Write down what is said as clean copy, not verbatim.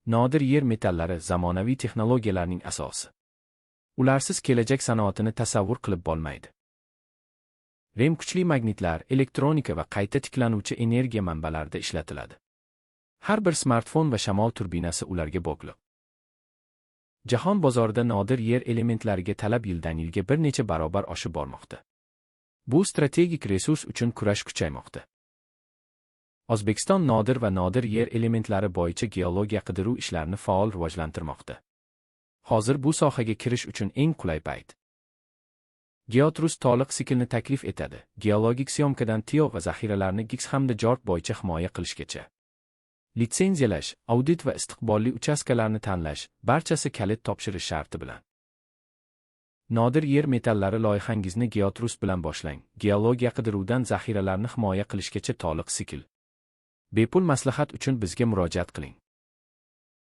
Nodir yer metallari zamonaviy texnologiyalarning asosi. Ularsiz kelajak sanoatini tasavvur qilib bo'lmaydi. Rem kuchli magnitlar, elektronika va qayta tiklanuvchi energiya manbalarida ishlatiladi. Har bir smartfon va shamol turbinasi ularga bog'liq. Jahon bozorida nodir yer elementlariga talab yildan-yilga bir necha barobar oshib bormoqda. Bu strategik resurs uchun kurash kuchaymoqda. O'zbekiston nodir va nodir yer elementlari bo'yicha geologiya qidiruv ishlarini faol rivojlantirmoqda. Hozir bu sohaga kirish uchun eng qulay payt. Geotrust to'liq siklni taklif etadi. Geologik syomkadan TIO va zaxiralarni GIX hamda JORC bo'yicha himoya qilishgacha. Litsenziyalash, audit va istiqbolli uchastkalarni tanlash, barchasi kalit topshirish sharti bilan. Nodir yer metallari loyihangizni Geotrust bilan boshlang. Geologiya qidiruvdan zaxiralarni himoya qilishgacha to'liq sikl. Bepul maslahat uchun bizga murojaat qiling.